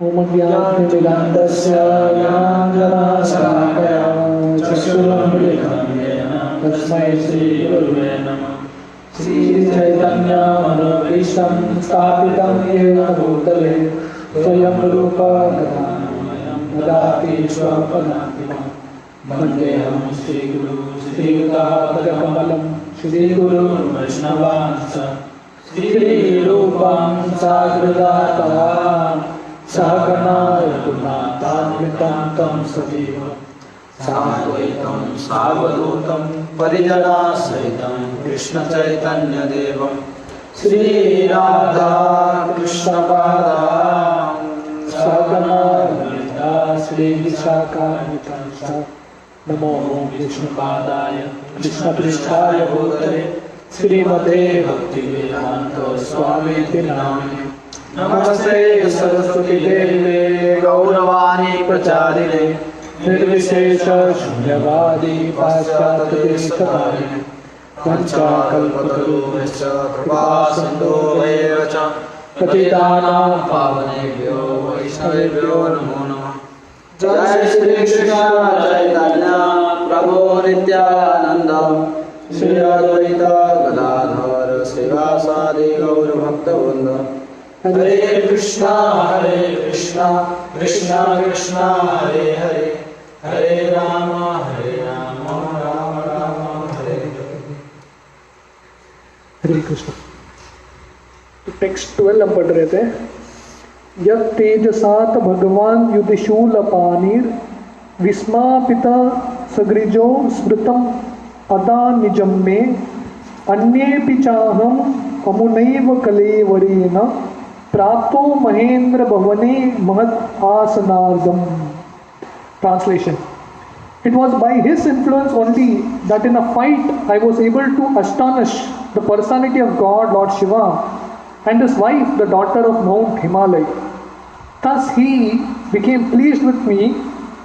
ओमज्ञानतिमिरान्धस्य ज्ञानाञ्जनशलाकया चक्षुरुन्मीलितं येन तस्मै श्रीगुरुवे नमः। श्रीचैतन्यमनोभीष्टं स्थापितं येन भूतले स्वयं रूपा गदामयं ददाति स्वपदान्तिकं। वन्देऽहं श्रीगुरुं श्रीयुतापदकमलं श्रीगुरुन् वैष्णवांश्च श्रीरूपं साग्रजातम् सहगणा रघुनाथान्वितं तं सजीव साद्वैतं सावधूतं परिजनासहितं कृष्णचैतन्यदेवं श्रीराधा कृष्णपादां सहगणा ललिता श्रीविशाखान्वितं च नमो विष्णुपादाय कृष्णपृष्ठाय भूतले श्रीमते भक्तिवेदान्त स्वामीति नामिने। नमस्ते सरस्वती देवे गौरवाणी प्रचारिणे निर्विशेष शून्यवादी पाश्चात्यदेशकारिणे वंशाकल्पतरुभ्यश्च कृपा सिन्धुभ्येव च पतितानां पावनेभ्यो वैष्णवेभ्यो नमो नमः। जय श्री कृष्ण चैतन्य प्रभु नित्यानंद श्री अद्वैत गदाधर श्रीवासादि गौर भक्तवृंद। हरे कृष्णा कृष्णा कृष्णा हरे हरे हरे राम राम राम हरे हरे। हरे कृष्ण। तो टेक्स्ट 12 हम पढ़ रहे थे। यत् तेजसात भगवान युधिशूल पानीर विस्मापिता सगृजो स्मृतम अदा निजम में अन्येपि चाहम अमुनैव कलेवरेण प्राप्तो महेंद्र भवने महत आसनार्दम। Translation: It was by his influence only that in a fight I was able to astonish the personality of God Lord Shiva and his wife, the daughter of Mount Himalaya. Thus he became pleased with me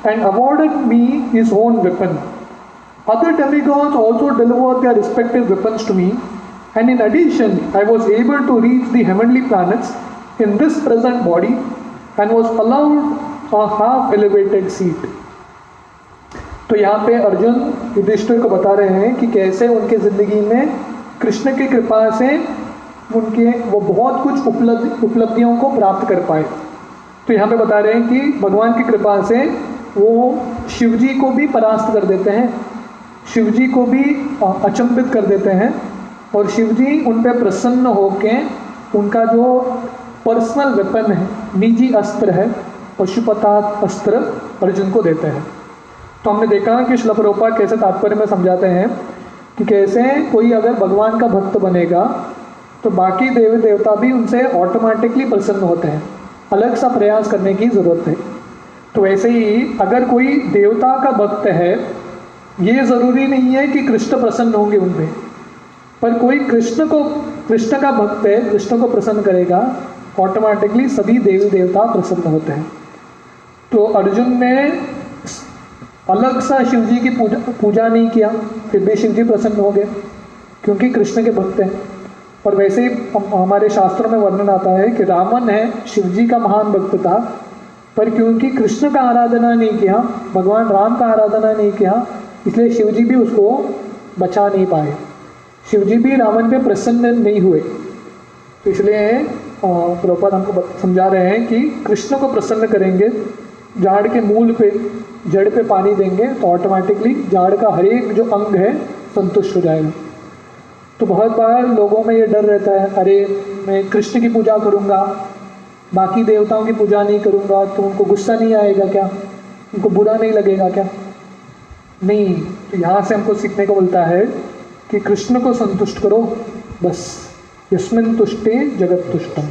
and awarded me his own weapon. Other demigods also delivered their respective weapons to me, and in addition I was able to reach the heavenly planets in this present body and was allowed a half elevated seat. तो यहाँ पे अर्जुन युधिष्ठिर को बता रहे हैं कि कैसे उनके ज़िंदगी में कृष्ण की कृपा से वो बहुत कुछ उपलब्धियों को प्राप्त कर पाए। तो यहाँ पे बता रहे हैं कि भगवान की कृपा से वो शिव जी को भी परास्त कर देते हैं, शिव जी को भी अचंभित कर देते हैं, और शिव जी उन पे प्रसन्न होकर उनका जो पर्सनल वेपन है, निजी अस्त्र है, पशुपतास्त्र अस्त्र अर्जुन को देते हैं। तो हमने देखा कि श्रील प्रभुपाद कैसे तात्पर्य में समझाते हैं कि कैसे कोई अगर भगवान का भक्त बनेगा तो बाकी देवी देवता भी उनसे ऑटोमेटिकली प्रसन्न होते हैं, अलग सा प्रयास करने की ज़रूरत है। तो वैसे ही अगर कोई देवता का भक्त है, ये ज़रूरी नहीं है कि कृष्ण प्रसन्न होंगे उन पर, पर कोई कृष्ण का भक्त है, कृष्ण को प्रसन्न करेगा, ऑटोमेटिकली सभी देवी देवता प्रसन्न होते हैं। तो अर्जुन ने अलग सा शिव जी की पूजा नहीं किया, फिर भी शिव जी प्रसन्न हो गए क्योंकि कृष्ण के भक्त हैं। और वैसे ही हमारे शास्त्रों में वर्णन आता है कि रावण है शिव जी का महान भक्त था, पर क्योंकि कृष्ण का आराधना नहीं किया, भगवान राम का आराधना नहीं किया, इसलिए शिव जी भी उसको बचा नहीं पाए, शिव जी भी रावण पे प्रसन्न नहीं हुए। तो इसलिए प्रभुपाद हमको समझा रहे हैं कि कृष्ण को प्रसन्न करेंगे, झाड़ के मूल पे, जड़ पे पानी देंगे तो ऑटोमेटिकली झाड़ का हर एक जो अंग है संतुष्ट हो जाएगा। तो बहुत बार लोगों में ये डर रहता है, अरे मैं कृष्ण की पूजा करूँगा, बाकी देवताओं की पूजा नहीं करूँगा तो उनको गुस्सा नहीं आएगा क्या, उनको बुरा नहीं लगेगा क्या? नहीं। तो यहाँ से हमको सीखने को मिलता है कि कृष्ण को संतुष्ट करो बस, यस्मिन् तुष्टे जगत तुष्टम।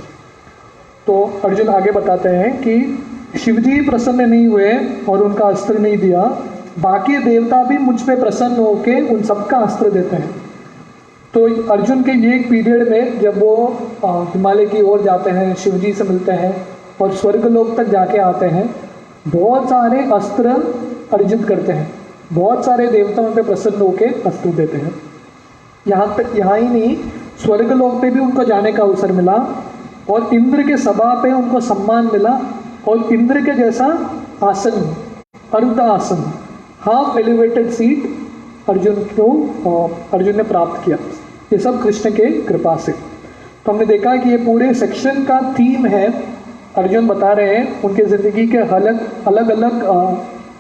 तो अर्जुन आगे बताते हैं कि शिवजी प्रसन्न नहीं हुए और उनका अस्त्र नहीं दिया, बाकी देवता भी मुझ पे प्रसन्न होकर उन सबका अस्त्र देते हैं। तो अर्जुन के ये एक पीरियड में जब वो हिमालय की ओर जाते हैं, शिवजी से मिलते हैं और स्वर्गलोक तक जाके आते हैं, बहुत सारे अस्त्र अर्जित करते हैं, बहुत सारे देवताओं पे प्रसन्न होकर अस्त्र देते हैं। यहाँ ही नहीं, स्वर्गलोक पे भी उनको जाने का अवसर मिला और इंद्र के सभा पे उनको सम्मान मिला और इंद्र के जैसा आसन, अर्ध आसन, हाफ एलिवेटेड सीट अर्जुन ने प्राप्त किया। ये सब कृष्ण के कृपा से। तो हमने देखा कि ये पूरे सेक्शन का थीम है, अर्जुन बता रहे हैं उनके ज़िंदगी के अलग अलग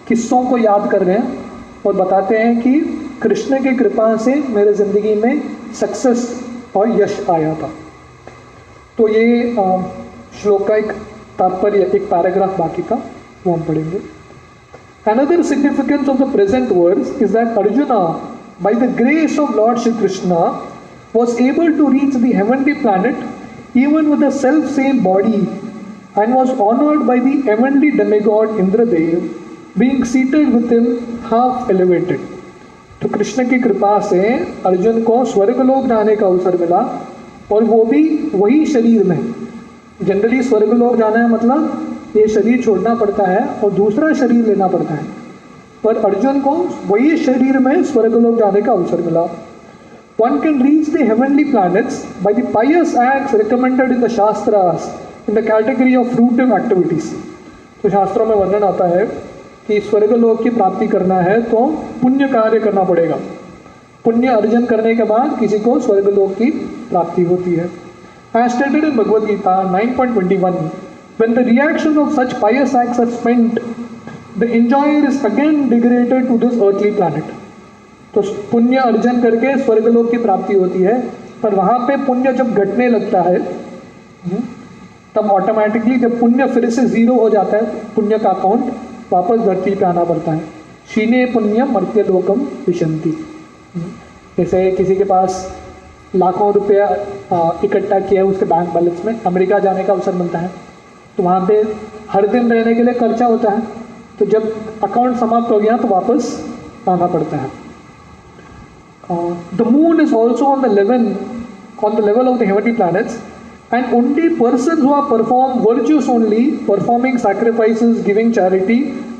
किस्सों को याद कर रहे हैं और बताते हैं कि कृष्ण की कृपा से मेरे ज़िंदगी में सक्सेस और यश आया था। तो ये श्लोक का एक तात्पर्य, एक पैराग्राफ बाकी था, वो हम पढ़ेंगे। Another significance of the present verse is that Arjuna, by the grace of Lord Shri Krishna, was able to reach the heavenly planet even with the self-same body and was honored by the heavenly demigod Indradev, being seated with him half elevated. तो कृष्ण की कृपा से अर्जुन को स्वर्गलोक जाने का अवसर मिला और वो भी वही शरीर में। जनरली स्वर्गलोक जाना है मतलब ये शरीर छोड़ना पड़ता है और दूसरा शरीर लेना पड़ता है, पर अर्जुन को वही शरीर में स्वर्गलोक जाने का अवसर मिला। One can reach the heavenly planets by the pious acts recommended in the Shastras in the category of fruitive activities. तो शास्त्रों में वर्णन आता है कि स्वर्गलोक की प्राप्ति करना है तो पुण्य कार्य करना पड़ेगा। पुण्य अर्जन करने के बाद किसी को स्वर्गलोक की प्राप्ति होती है। As stated in Bhagavad Gita 9.21, when the reaction of such pious acts are spent, the enjoyer is again degraded to this earthly planet. तो पुण्य अर्जन करके स्वर्गलोक की प्राप्ति होती है, पर वहाँ पे पुण्य जब घटने लगता है तब ऑटोमेटिकली जब पुण्य फिर से जीरो हो जाता है, पुण्य का अकाउंट वापस धरती पे आना पड़ता है। शीने पुण्यम मर्त्य लोकम विशंति। जैसे किसी के पास लाखों रुपया इकट्ठा किया है उसके बैंक बैलेंस में, अमेरिका जाने का अवसर मिलता है तो वहाँ पे हर दिन रहने के लिए खर्चा होता है, तो जब अकाउंट समाप्त हो गया तो वापस आना पड़ता है। The moon is also on the level of the heavenly planets, and only persons who have performed virtues only, performing sacrifices, giving charity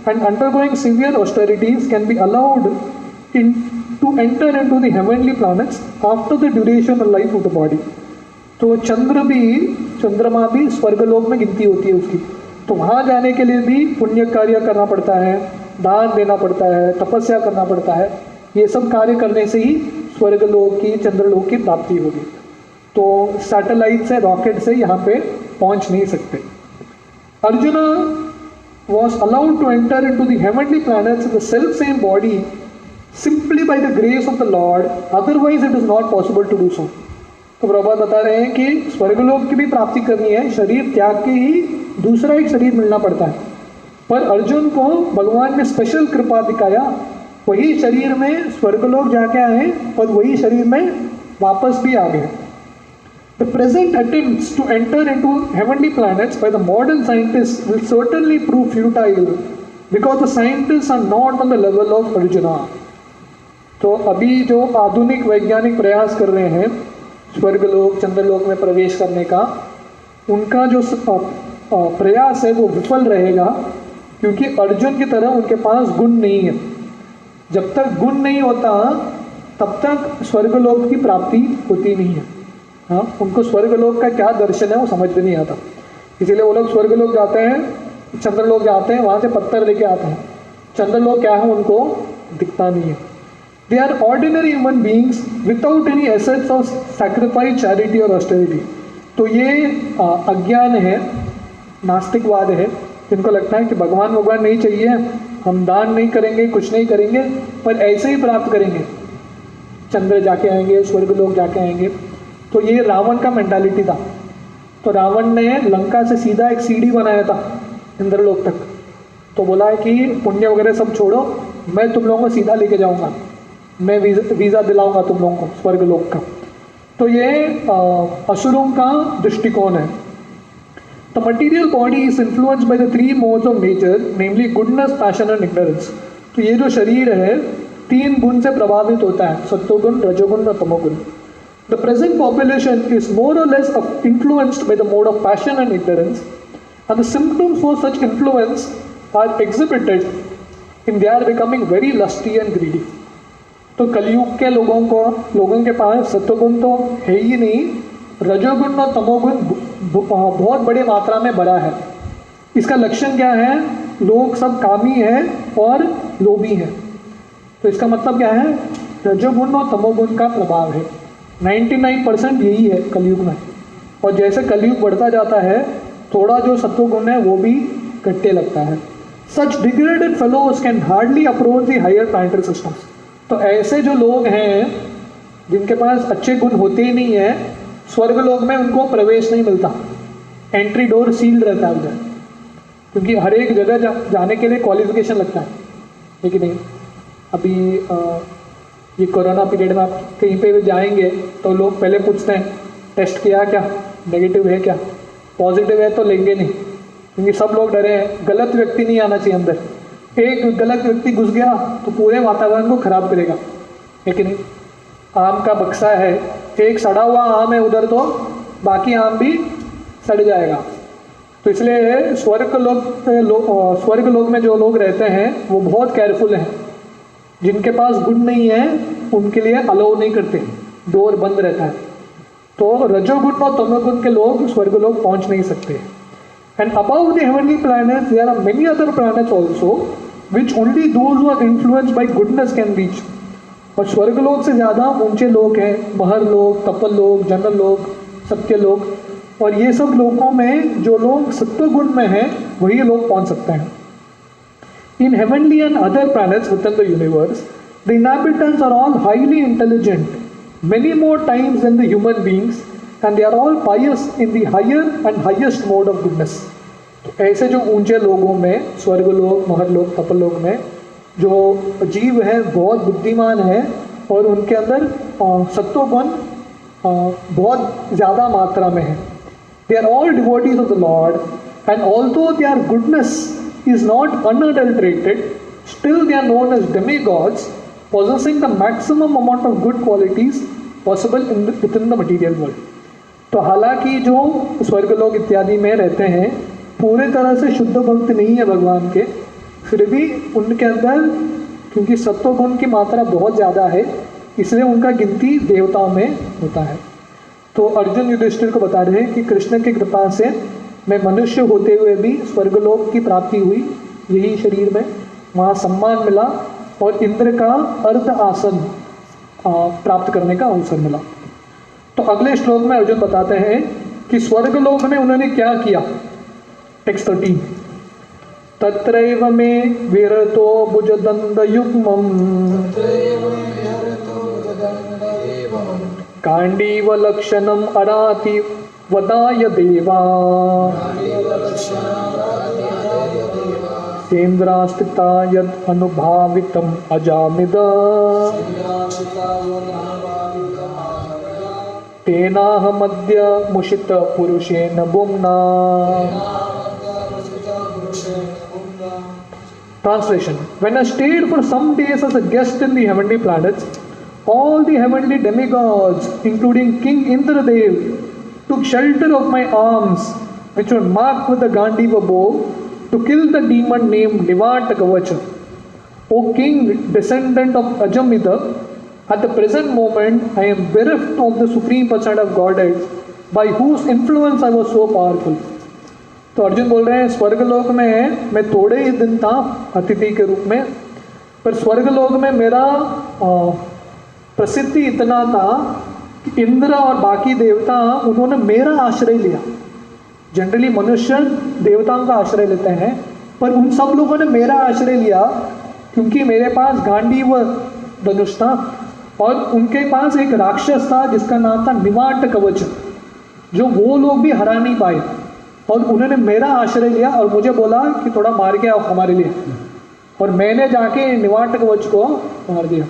and undergoing severe austerities can be allowed to enter into the heavenly planets after the duration of life of the body. तो चंद्रमा भी स्वर्गलोक में गिनती होती है उसकी, तो वहाँ जाने के लिए भी पुण्य कार्य करना पड़ता है, दान देना पड़ता है, तपस्या करना पड़ता है। ये सब कार्य करने से ही स्वर्गलोक की, चंद्रलोक की प्राप्ति होगी। तो सैटेलाइट से, रॉकेट से यहाँ पे पहुँच नहीं सकते। Arjuna was allowed to enter into the heavenly planets in the self same body simply by the grace of the Lord, otherwise it is not possible to do so. तो प्रभुपाद बता रहे हैं कि स्वर्गलोक की भी प्राप्ति करनी है, शरीर त्याग के ही दूसरा एक शरीर मिलना पड़ता है, पर अर्जुन को भगवान ने स्पेशल कृपा दिखाया, वही शरीर में स्वर्गलोक जाके आए और वही शरीर में वापस भी आ गए। The present attempts to enter into heavenly planets by the modern scientists will certainly prove futile because the scientists are not on the level of Arjuna. तो अभी जो आधुनिक वैज्ञानिक प्रयास कर रहे हैं स्वर्गलोक, चंद्रलोक में प्रवेश करने का, उनका जो प्रयास है वो विफल रहेगा, क्योंकि अर्जुन की तरह उनके पास गुण नहीं है। जब तक गुण नहीं होता तब तक स्वर्गलोक की प्राप्ति होती नहीं है। हाँ, उनको स्वर्गलोक का क्या दर्शन है वो समझ में नहीं आता, इसीलिए वो लोग स्वर्गलोक जाते हैं, चंद्रलोक जाते हैं, वहाँ से पत्थर लेके आते हैं। चंद्रलोक क्या है उनको दिखता नहीं है। They are ordinary human beings without any assets of sacrifice, charity और ऑस्टेरिटी। तो ये अज्ञान है, नास्तिकवाद है, जिनको लगता है कि भगवान नहीं चाहिए, हम दान नहीं करेंगे, कुछ नहीं करेंगे, पर ऐसे ही प्राप्त करेंगे, चंद्र जाके आएंगे, स्वर्गलोक जाके आएंगे। तो ये रावण का मेंटालिटी था। तो रावण ने लंका से सीधा एक सीढ़ी बनाया था इंद्रलोक तक, तो बोला है कि पुण्य वगैरह सब छोड़ो, मैं तुम लोगों को सीधा लेके जाऊंगा, मैं वीज़ा दिलाऊंगा तुम लोगों को स्वर्गलोक का। तो ये असुरों का दृष्टिकोण है। The material body is influenced by the three modes of nature, namely goodness, passion and ignorance. तो ये जो शरीर है तीन गुण से प्रभावित होता है, सत्वगुण, रजोगुण और तमोगुण। The present population is more or less influenced by the mode of passion and ignorance, and the symptoms for such influence are exhibited in their becoming very lusty and greedy. तो कलयुग के लोगों के पास सत्वगुण तो है ही नहीं, रजोगुण और तमोगुण बहुत बड़ी मात्रा में बढ़ा है। इसका लक्षण क्या है? लोग सब कामी हैं और लोभी हैं। तो इसका मतलब क्या है? रजोगुण और तमोगुण का प्रभाव है। 99% यही है कलयुग में। और जैसे कलयुग बढ़ता जाता है, थोड़ा जो सत्वगुण है वो भी घटने लगता है। Such degraded fellows can hardly approach the higher planetary systems। तो ऐसे जो लोग हैं जिनके पास अच्छे गुण होते ही नहीं है, स्वर्गलोक में उनको प्रवेश नहीं मिलता, एंट्री डोर सील्ड रहता है उधर, क्योंकि हर एक जगह जाने के लिए क्वालिफिकेशन लगता है कि नहीं। अभी ये कोरोना पीरियड में आप कहीं पे भी जाएंगे तो लोग पहले पूछते हैं टेस्ट किया क्या, नेगेटिव है क्या, पॉजिटिव है तो लेंगे नहीं, क्योंकि सब लोग डरे हैं। गलत व्यक्ति नहीं आना चाहिए अंदर, एक गलत व्यक्ति घुस गया तो पूरे वातावरण को खराब करेगा, है कि नहीं। आम का बक्सा है, एक सड़ा हुआ आम है उधर तो बाकी आम भी सड़ जाएगा। तो इसलिए स्वर्ग लोक में जो लोग रहते हैं वो बहुत केयरफुल हैं। जिनके पास गुण नहीं है उनके लिए अलाउ नहीं करते, डोर बंद रहता है। तो रजोगुण और तमोगुण के लोग स्वर्गलोक पहुंच नहीं सकते। And above the heavenly planets there are many other planets also which only those who are influenced by goodness can reach. और स्वर्गलोक से ज़्यादा ऊंचे लोग हैं, महर लोग, तपल लोग, जनरल लोग, सत्य लोग, और ये सब लोगों में जो लोग सत्व गुण में हैं वही लोग पहुंच सकते हैं। In heavenly and other planets within the universe, the inhabitants are all highly intelligent, many more times than the human beings, and they are all pious in the higher and highest mode of goodness. तो ऐसे जो ऊंचे लोगों में, स्वर्गलोक, महरलोक, तपलोक में जो जीव हैं बहुत बुद्धिमान हैं और उनके अंदर सत्वगुण बहुत ज़्यादा मात्रा में है। They are all devotees of the Lord, and although their goodness is not unadulterated, still they are known as demigods, possessing the maximum amount of good qualities possible within the material world. तो हालांकि जो स्वर्गलोक इत्यादि में रहते हैं पूरे तरह से शुद्ध भक्त नहीं है भगवान के, फिर भी उनके अंदर क्योंकि सत्वगुण की मात्रा बहुत ज़्यादा है इसलिए उनका गिनती देवताओं में होता है। तो अर्जुन युधिष्ठिर को बता रहे हैं कि कृष्ण की कृपा से मैं मनुष्य होते हुए भी स्वर्गलोक की प्राप्ति हुई, यही शरीर में, वहाँ सम्मान मिला और इंद्र का अर्ध आसन प्राप्त करने का अवसर मिला। तो अगले श्लोक में अर्जुन बताते हैं कि स्वर्गलोक में उन्होंने क्या किया। टेक्स्ट 13, तत्रैव मे विरतो भुजदण्डयुग्मम् काण्डीवलक्षणम् अराति वदाय देवा सेन्द्रास्थिता यद् अनुभावितम् अजामिद तेनाहमद्य मुषित पुरुषेण भुम्ना। Translation: When I stayed for some days as a guest in the heavenly planets, all the heavenly demigods, including King Indradev, took shelter of my arms, which were marked with the Gandiva bow, to kill the demon named Nivatakavacha. O King, descendant of Ajamida, at the present moment I am bereft of the supreme person of Godhead, by whose influence I was so powerful. तो अर्जुन बोल रहे हैं स्वर्गलोक में मैं थोड़े ही दिन था अतिथि के रूप में, पर स्वर्गलोक में मेरा प्रसिद्धि इतना था कि इंद्र और बाकी देवता उन्होंने मेरा आश्रय लिया। जनरली मनुष्य देवताओं का आश्रय लेते हैं, पर उन सब लोगों ने मेरा आश्रय लिया क्योंकि मेरे पास गांडीव धनुष था और उनके पास एक राक्षस था जिसका नाम था निवाट कवच, जो वो लोग भी हरा नहीं पाए, और उन्होंने मेरा आश्रय लिया और मुझे बोला कि थोड़ा मार के आओ हमारे लिए, और मैंने जाके निवाट कवच को मार दिया।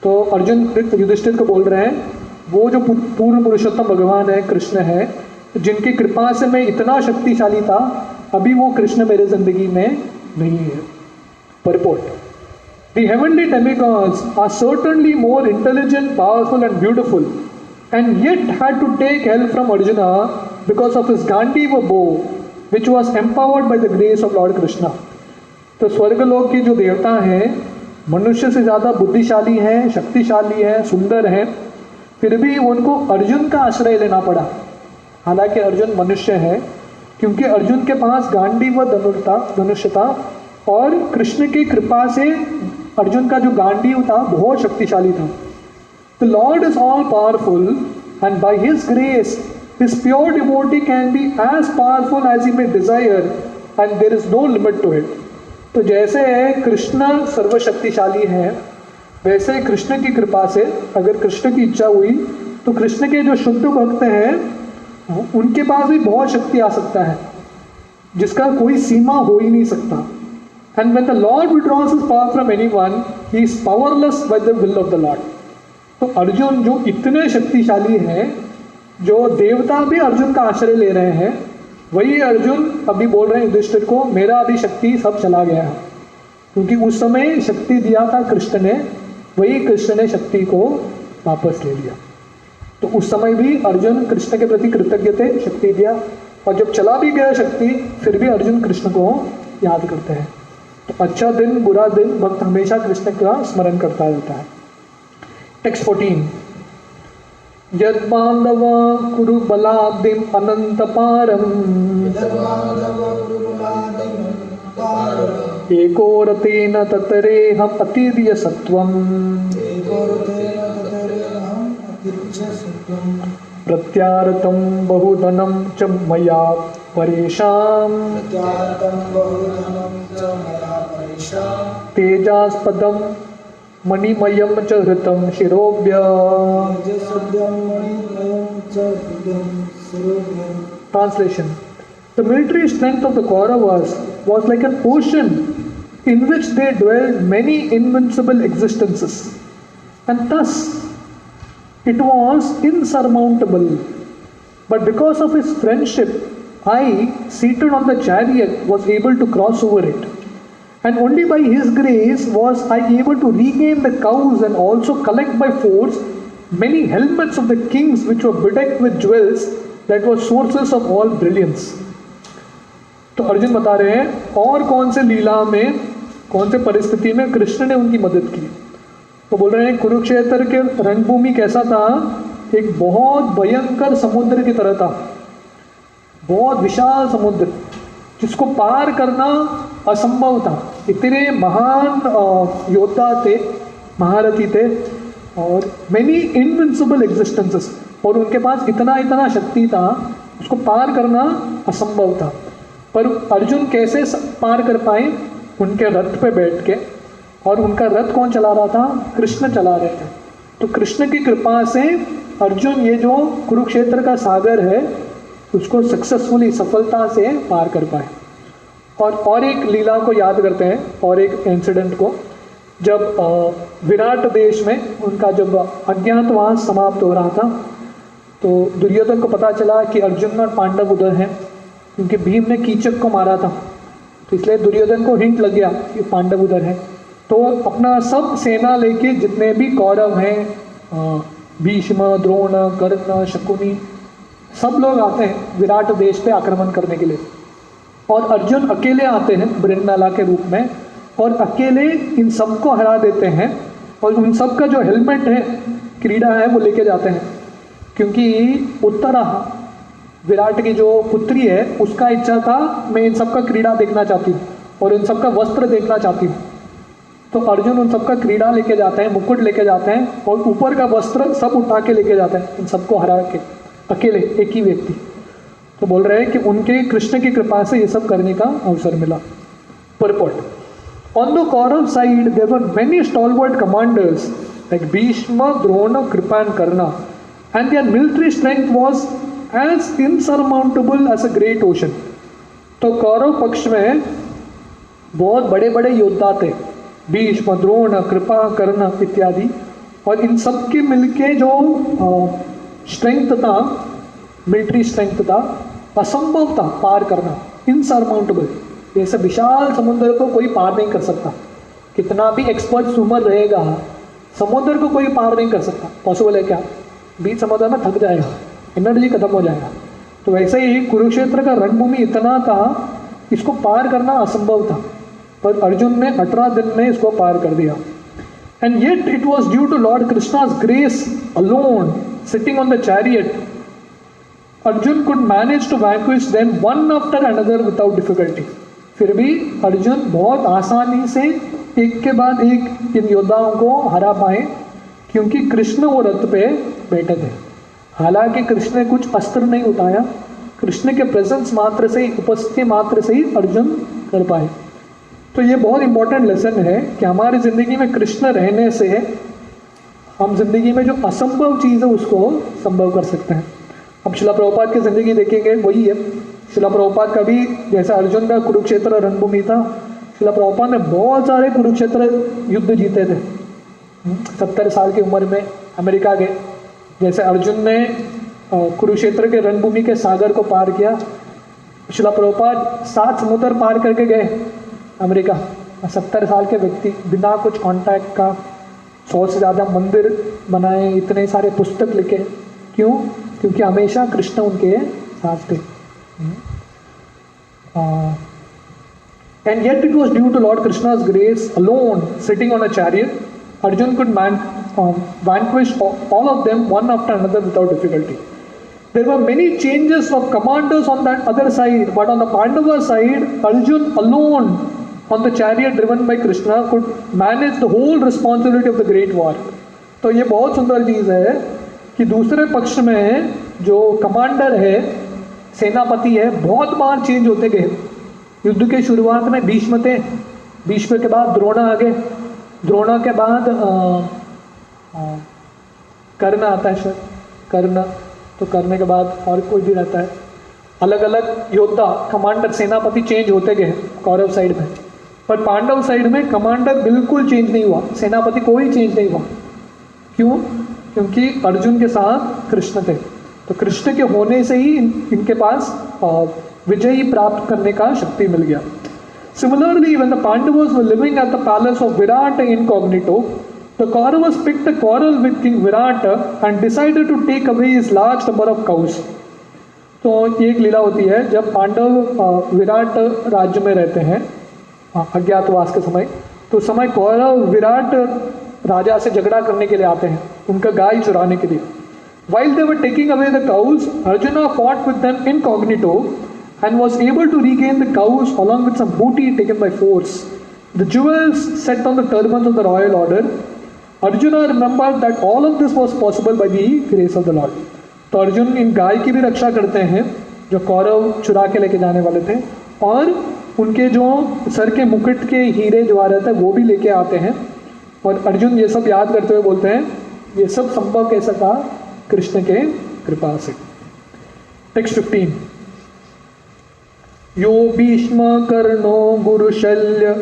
तो अर्जुन युधिष्ठिर को बोल रहे हैं वो जो पूर्ण पुरुषोत्तम भगवान है, कृष्ण है, जिनकी कृपा से मैं इतना शक्तिशाली था, अभी वो कृष्ण मेरे जिंदगी में नहीं है। Purport: The heavenly demigods are certainly more intelligent, powerful and beautiful, and yet had to take help from Arjuna because of his Gandiva bow, which was empowered by the grace of Lord Krishna. तो स्वर्गलोक के जो देवता हैं मनुष्य से ज़्यादा बुद्धिशाली हैं, शक्तिशाली हैं, सुंदर हैं, फिर भी उनको अर्जुन का आश्रय लेना पड़ा। हालांकि अर्जुन मनुष्य है क्योंकि अर्जुन के पास गांडीव धनुष था और कृष्ण की कृपा से अर्जुन का जो गांडीव था बहुत शक्तिशाली था। The Lord is all powerful and by his grace his pure devotee can be as powerful as he may desire and there is no limit to it. तो जैसे कृष्ण सर्वशक्तिशाली है, वैसे कृष्ण की कृपा से अगर कृष्ण की इच्छा हुई तो कृष्ण के जो शुद्ध भक्त हैं उनके पास भी बहुत शक्ति आ सकता है जिसका कोई सीमा हो ही नहीं सकता। And when the Lord withdraws his power from anyone he is powerless by the will of the Lord. तो अर्जुन जो इतने शक्तिशाली हैं, जो देवता भी अर्जुन का आश्रय ले रहे हैं, वही अर्जुन अभी बोल रहे हैं युधिष्ठिर को मेरा अभी शक्ति सब चला गया है, क्योंकि उस समय शक्ति दिया था कृष्ण ने, वही कृष्ण ने शक्ति को वापस ले लिया। तो उस समय भी अर्जुन कृष्ण के प्रति कृतज्ञ थे, शक्ति दिया, और जब चला भी गया शक्ति फिर भी अर्जुन कृष्ण को याद करते हैं। तो अच्छा दिन बुरा दिन भक्त हमेशा कृष्ण का स्मरण करता रहता है। टेक्स्ट 14 यद बांधव कुरु बलाब्धिम अनंत पारम एको रतेन ततरे हम अतीर्य सत्वम प्रत्यारतं बहुधनं च मया परेशान तेजास्पदं मणिमयं च हृतं शिरोभ्य। Translation: The military strength of the Kauravas was like an ocean in which they dwelled many invincible existences, and thus it was insurmountable. But because of his friendship, I, seated on the chariot, was able to cross over it. And only by his grace was I able to regain the cows and also collect by force many helmets of the kings which were bedecked with jewels that were sources of all brilliance. तो अर्जुन बता रहे हैं और कौन से लीला में, कौन से परिस्थिति में कृष्ण ने उनकी मदद की। तो बोल रहे हैं कुरुक्षेत्र के रणभूमि कैसा था, एक बहुत भयंकर समुद्र की तरह था, बहुत विशाल समुद्र जिसको पार करना असंभव था। इतने महान योद्धा थे, महारथी थे, और मेनी इनविंसिबल एग्जिस्टेंसेस, और उनके पास इतना शक्ति था, उसको पार करना असंभव था। पर अर्जुन कैसे पार कर पाए? उनके रथ पे बैठ के, और उनका रथ कौन चला रहा था? कृष्ण चला रहे थे। तो कृष्ण की कृपा से अर्जुन ये जो कुरुक्षेत्र का सागर है उसको सक्सेसफुली, सफलता से पार कर पाए। और एक लीला को याद करते हैं, और एक इंसिडेंट को, जब विराट देश में उनका जब अज्ञातवास समाप्त हो रहा था, तो दुर्योधन को पता चला कि अर्जुन और पांडव उधर हैं, क्योंकि भीम ने कीचक को मारा था, तो इसलिए दुर्योधन को हिंट लग गया कि पांडव उधर हैं। तो अपना सब सेना लेके जितने भी कौरव हैं, भीष्म, द्रोण, कर्ण, शकुनी, सब लोग आते हैं विराट देश पे आक्रमण करने के लिए। और अर्जुन अकेले आते हैं ब्रह्मला के रूप में, और अकेले इन सबको हरा देते हैं, और उन सब का जो हेलमेट है, क्रीड़ा है, वो लेके जाते हैं। क्योंकि उत्तरा, विराट की जो पुत्री है, उसका इच्छा था मैं इन सब का क्रीड़ा देखना चाहती हूँ और इन सब का वस्त्र देखना चाहती हूँ। तो अर्जुन उन सबका क्रीड़ा लेके जाते हैं, मुकुट लेके जाते हैं, और ऊपर का वस्त्र सब उठा के लेके जाते हैं, इन सबको हरा के, अकेले एक ही व्यक्ति। तो बोल रहे हैं कि उनके कृष्ण की कृपा से ये सब करने का अवसर मिला। Purport: On the Kaurav side, there were many stalwart commanders like Bhishma, Drona, Kripa and Karna, and their military strength was as insurmountable as a great ocean. तो कौरव पक्ष में बहुत बड़े बड़े योद्धा थे, भीष्म, द्रोण, कृपा, कर्ण इत्यादि, और इन सब के मिलके जो स्ट्रेंथ था, मिलिट्री स्ट्रेंथ था, असंभव था पार करना, इनसरमाउंटेबल। जैसे विशाल समुद्र को कोई पार नहीं कर सकता, कितना भी एक्सपर्ट स्विमर रहेगा, समुद्र को कोई पार नहीं कर सकता। पॉसिबल है क्या? बीच समुद्र में थक जाएगा, एनर्जी खत्म हो जाएगा। तो वैसे ही कुरुक्षेत्र का रणभूमि इतना था, इसको पार करना असंभव था, पर अर्जुन ने 18 दिन में इसको पार कर दिया। And yet it was due to lord Krishna's grace alone sitting on the chariot Arjun could manage to vanquish them one after another without difficulty. फिर भी अर्जुन बहुत आसानी से एक के बाद एक इन योद्धाओं को हरा पाए, क्योंकि कृष्ण वो रथ पे बैठे थे। हालांकि कृष्ण ने कुछ अस्त्र नहीं उठाया, कृष्ण के प्रेजेंस मात्र से ही, उपस्थिति मात्र से ही अर्जुन कर पाए। तो ये बहुत इंपॉर्टेंट लेसन है कि हमारी ज़िंदगी में कृष्ण रहने से हम जिंदगी में जो असंभव चीज़ है उसको संभव कर सकते हैं। अब शिला प्रभुपाद की ज़िंदगी देखेंगे, वही है। शिला प्रभुपाद का भी जैसा अर्जुन का कुरुक्षेत्र रणभूमि था, शिला प्रभुपाद ने बहुत सारे कुरुक्षेत्र युद्ध जीते थे। 70 साल की उम्र में अमेरिका गए, जैसे अर्जुन ने कुरुक्षेत्र के रणभूमि के सागर को पार किया, शिला प्रभुपाद 7 समुद्र पार करके गए अमेरिका। 70 साल के व्यक्ति बिना कुछ कांटेक्ट का 100 से ज़्यादा मंदिर बनाए, इतने सारे पुस्तक लिखे। क्यों? क्योंकि हमेशा कृष्ण उनके साथ थे। And yet it was due to Lord Krishna's grace alone, sitting on a chariot, Arjun could vanquish all of them one after another without difficulty. There were many changes of commanders on that other side, but on the Pandava side, Arjun alone on the chariot driven by Krishna could manage the whole responsibility of the great war. तो ये बहुत सुंदर चीज़ है कि दूसरे पक्ष में जो कमांडर है, सेनापति है, बहुत बार चेंज होते गए। युद्ध के शुरुआत में भीष्म थे, भीष्म के बाद द्रोण आ गए, द्रोण के बाद कर्ण आता है शायद, कर्ण, तो कर्ण के बाद और कोई भी रहता है। अलग अलग योद्धा, कमांडर, सेनापति चेंज होते गए कौरव साइड में। पर पांडव साइड में कमांडर बिल्कुल चेंज नहीं हुआ, सेनापति कोई चेंज नहीं हुआ। क्यों? क्योंकि अर्जुन के साथ कृष्ण थे। तो कृष्ण के होने से ही इनके पास विजय प्राप्त करने का शक्ति मिल गया। Similarly, when the Pandavas were living at the palace of Virata incognito, the Kauravas picked a quarrel with King Virata and decided to take away his large number of cows. तो ये एक लीला होती है, जब पांडव विराट राज्य में रहते हैं अज्ञातवास के समय, तो समय कौरव विराट राजा से झगड़ा करने के लिए आते हैं, उनका गाय चुराने के लिए। While they were taking away the cows, Arjuna fought with them incognito and was able to regain the cows along with some booty taken by force. The jewels set on the turbans of the royal order. Arjuna remembered that all of this was possible by the grace of the Lord. तो अर्जुन इन गाय की भी रक्षा करते हैं जो कौरव चुरा के लेके जाने वाले थे, और उनके जो सर के मुकुट के हीरे जो आ रहे थे वो भी लेके आते हैं। और अर्जुन ये सब याद करते हुए बोलते हैं, ये सब संभव कैसा था? कृष्ण के कृपा से। टेक्स्ट 15। यो भीष्म कर्णो गुरुशल्य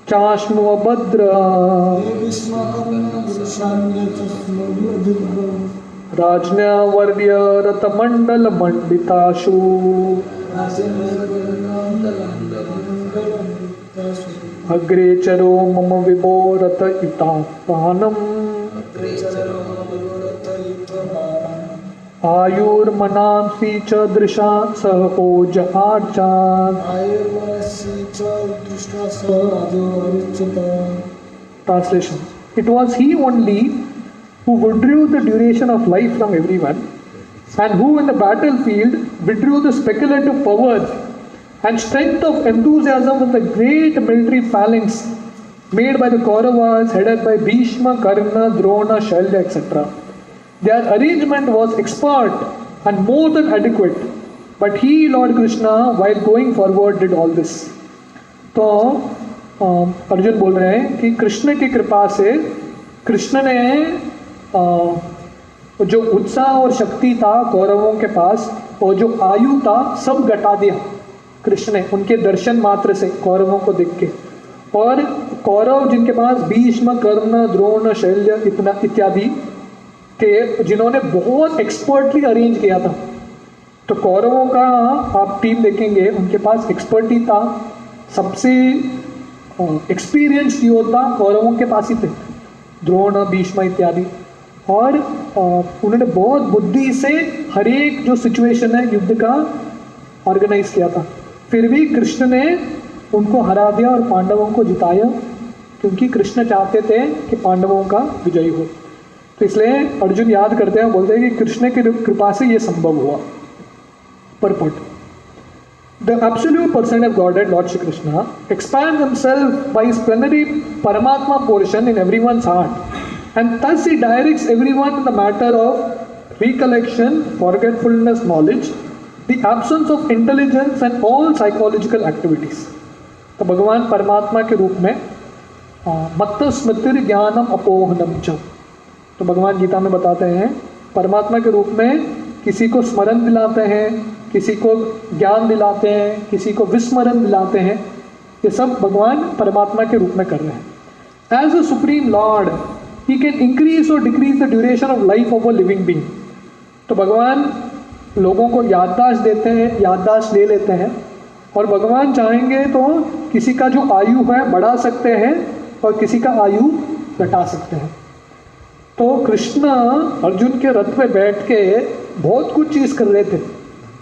चाश्म भद्र राजन्यवर्य रथमंडल मंडिताशु अग्रे चरो मम विभो रथ इतापानम आयुर्मनांसि च दृशा सह ओज आर्चान्। Translation. It was he only who withdrew the duration of life from everyone, and who in the battlefield withdrew the speculative powers and strength of enthusiasm from the great military phalanx made by the Kauravas headed by Bhishma, Karna, Drona, Shalya, etc. Their arrangement was expert and more than adequate, but he, Lord Krishna, while going forward did all this. तो अर्जुन बोल रहे हैं कि कृष्ण की कृपा से कृष्ण ने जो उत्साह और शक्ति था कौरवों के पास और जो आयु था सब घटा दिया कृष्ण ने उनके दर्शन मात्र से, कौरवों को देख के। और कौरव जिनके पास भीष्म, कर्ण, द्रोण, शल्य इतना इत्यादि थे, जिन्होंने बहुत एक्सपर्टली अरेंज किया था। तो कौरवों का आप टीम देखेंगे, उनके पास एक्सपर्टी था, सबसे एक्सपीरियंस्ड योद्धा कौरवों के पास ही थे, द्रोण, भीष्म इत्यादि। और उन्होंने बहुत बुद्धि से हर एक जो सिचुएशन है युद्ध का ऑर्गेनाइज किया था। फिर भी कृष्ण ने उनको हरा दिया और पांडवों को जिताया, क्योंकि कृष्ण चाहते थे कि पांडवों का विजय हो। तो इसलिए अर्जुन याद करते हैं, बोलते हैं कि कृष्ण की कृपा से ये संभव हुआ। purport. The absolute person of Godhead, Lord Shri Krishna, expands himself by his plenary Paramatma portion in everyone's heart, and thus he directs everyone in the matter of recollection, forgetfulness, knowledge, the absence of intelligence and all psychological activities. तो भगवान परमात्मा के रूप में मत्त स्मृतिर ज्ञानम अपोहनम च, तो भगवान गीता में बताते हैं परमात्मा के रूप में किसी को स्मरण दिलाते हैं, किसी को ज्ञान दिलाते हैं, किसी को विस्मरण दिलाते हैं, ये सब भगवान परमात्मा के रूप में कर रहे हैं. As a supreme lord he can increase और decrease the duration of life of a living being. तो भगवान लोगों को याददाश्त देते हैं, याददाश्त ले लेते हैं, और भगवान चाहेंगे तो किसी का जो आयु है बढ़ा सकते हैं और किसी का आयु घटा सकते हैं. तो कृष्ण अर्जुन के रथ पे बैठ के बहुत कुछ चीज़ कर रहे थे.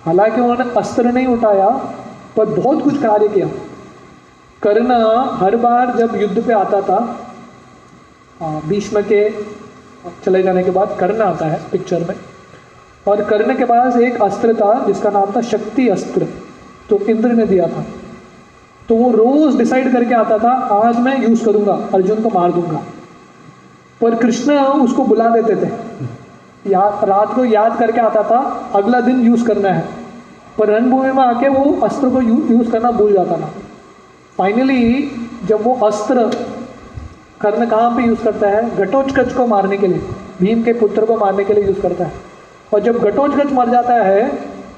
हालांकि उन्होंने अस्त्र नहीं उठाया पर बहुत कुछ कार्य किया. कर्ण हर बार जब युद्ध पे आता था, भीष्म के चले जाने के बाद कर्ण आता है पिक्चर में, और कर्ण के पास एक अस्त्र था जिसका नाम था शक्ति अस्त्र, तो इंद्र ने दिया था. तो वो रोज डिसाइड करके आता था आज मैं यूज़ करूँगा, अर्जुन को मार दूंगा. पर कृष्ण उसको बुला देते थे, रात को याद करके आता था अगला दिन यूज़ करना है, पर रणभूमि में आके वो अस्त्र को यूज़ करना भूल जाता था. फाइनली जब वो अस्त्र कर्ण कहाँ पे यूज़ करता है, घटोत्कच को मारने के लिए, भीम के पुत्र को मारने के लिए यूज़ करता है. और जब घटोत्कच मर जाता है,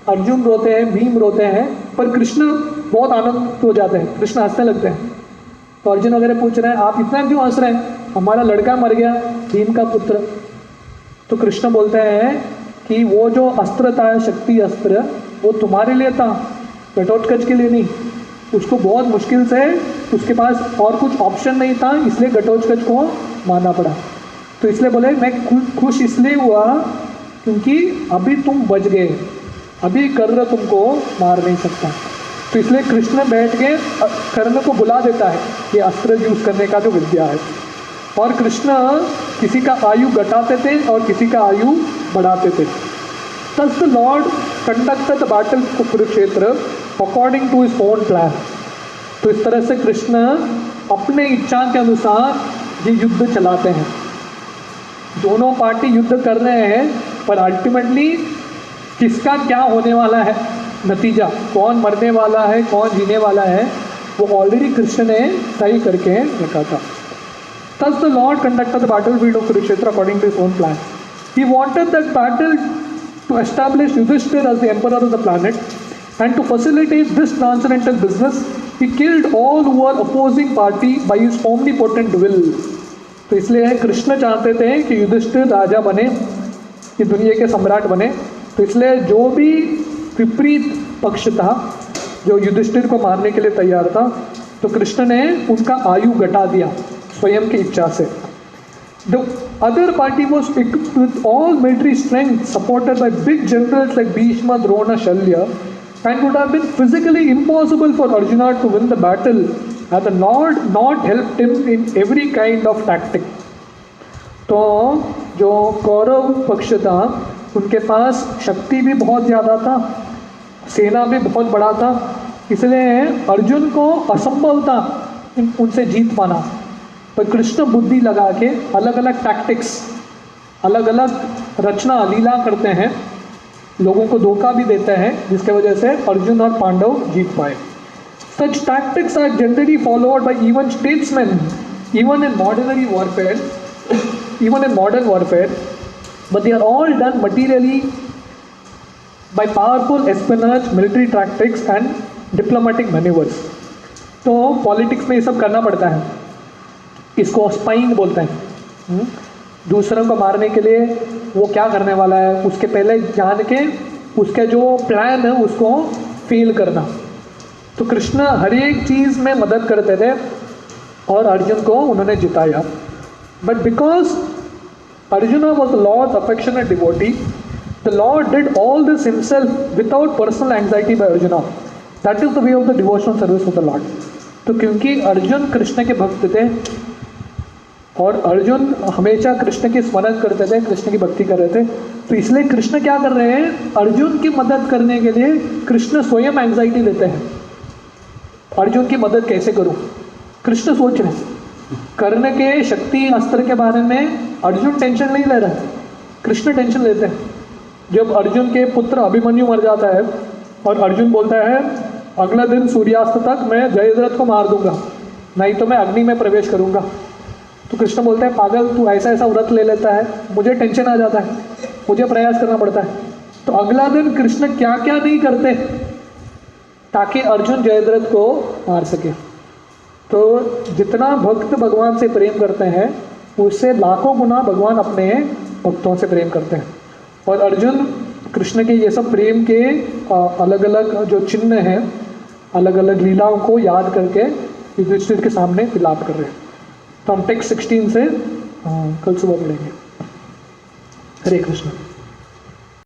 अर्जुन रोते हैं, भीम रोते हैं, पर कृष्ण बहुत आनंद हो जाते हैं, कृष्ण हंसने लगते हैं. तो अर्जुन वगैरह पूछ रहे हैं आप इतना क्यों हंस रहे हैं, हमारा लड़का मर गया, भीम का पुत्र. तो कृष्ण बोलते हैं कि वो जो अस्त्र था शक्ति अस्त्र, वो तुम्हारे लिए था, घटोत्कच के लिए नहीं. उसको बहुत मुश्किल से, उसके पास और कुछ ऑप्शन नहीं था, इसलिए घटोत्कच को मारना पड़ा. तो इसलिए बोले मैं खुश इसलिए हुआ क्योंकि अभी तुम बच गए, अभी कर्ण तुमको मार नहीं सकता. तो इसलिए कृष्ण बैठ के कर्ण को बुला देता है ये अस्त्र यूज़ करने का जो विद्या है. और कृष्ण किसी का आयु घटाते थे और किसी का आयु बढ़ाते थे. Thus the Lord conducted the battle of Kurukshetra according to his own plan. तो इस तरह से कृष्ण अपने इच्छा के अनुसार ये युद्ध चलाते हैं. दोनों पार्टी युद्ध कर रहे हैं, पर अल्टीमेटली किसका क्या होने वाला है, नतीजा कौन मरने वाला है, कौन जीने वाला है, वो ऑलरेडी कृष्ण ने तय करके रखा था. Thus the Lord conducted the battlefield of Kurukshetra according to his own plan. He wanted that battle to establish Yudhishthira as the emperor of the planet, and to facilitate this transcendental business, he killed all who were opposing party by his omnipotent will. तो इसलिए कृष्ण चाहते थे कि युधिष्ठिर राजा बने, कि दुनिया के सम्राट बने. तो इसलिए जो भी विपरीत पक्ष था, जो युधिष्ठिर को मारने के लिए तैयार था, तो कृष्ण ने उनका आयु घटा दिया स्वयं की इच्छा से. The other party was equipped with all military strength, supported by big generals like Bhishma, Drona, Shalya, and would have been physically impossible for Arjuna to win the battle had the Lord not helped him in every kind of tactic. तो जो कौरव पक्ष था उनके पास शक्ति भी बहुत ज़्यादा था, सेना भी बहुत बड़ा था, इसलिए अर्जुन को असंभव था उनसे जीत पाना. पर कृष्ण बुद्धि लगा के अलग अलग टैक्टिक्स, अलग अलग रचना लीला करते हैं, लोगों को धोखा भी देते हैं, जिसके वजह से अर्जुन और पांडव जीत पाए. Such tactics are generally followed by even statesmen, even in modern warfare, but they are all done materially by powerful espionage, military tactics and diplomatic maneuvers. तो पॉलिटिक्स में ये सब करना पड़ता है, इसको स्पाइंग बोलते हैं. दूसरों को मारने के लिए वो क्या करने वाला है उसके पहले जान के उसके जो प्लान है उसको फेल करना. तो कृष्ण हर एक चीज़ में मदद करते थे और अर्जुन को उन्होंने जिताया. But because Arjun was the Lord's affectionate devotee, the Lord did all this himself without personal anxiety by Arjun. That is the way of the devotional service of the Lord. तो क्योंकि अर्जुन कृष्ण के भक्त थे, और अर्जुन हमेशा कृष्ण की स्मरण करते थे, कृष्ण की भक्ति कर रहे थे। तो इसलिए कृष्ण क्या कर रहे हैं, अर्जुन की मदद करने के लिए कृष्ण स्वयं एंग्जाइटी लेते हैं। अर्जुन की मदद कैसे करूं, कृष्ण सोच रहे हैं। कर्ण के शक्ति अस्त्र के बारे में अर्जुन टेंशन नहीं ले रहा है, कृष्ण टेंशन लेते हैं। जब अर्जुन के पुत्र अभिमन्यु मर जाता है और अर्जुन बोलता है अगला दिन सूर्यास्त तक मैं जयद्रथ को मार दूंगा, नहीं तो मैं अग्नि में प्रवेश करूंगा। तो कृष्ण बोलते हैं पागल, तू ऐसा ऐसा व्रत ले लेता है, मुझे टेंशन आ जाता है, मुझे प्रयास करना पड़ता है। तो अगला दिन कृष्ण क्या क्या नहीं करते ताकि अर्जुन जयद्रथ को मार सके। तो जितना भक्त भगवान से प्रेम करते हैं उससे लाखों गुना भगवान अपने भक्तों से प्रेम करते हैं। और अर्जुन कृष्ण के ये सब प्रेम के अलग अलग जो चिन्ह हैं, अलग अलग लीलाओं को याद करके युधिष्ठिर के सामने विलाप कर रहे हैं। तो हम टेक्स्ट 16 से कल सुबह पढ़ेंगे। हरे कृष्ण।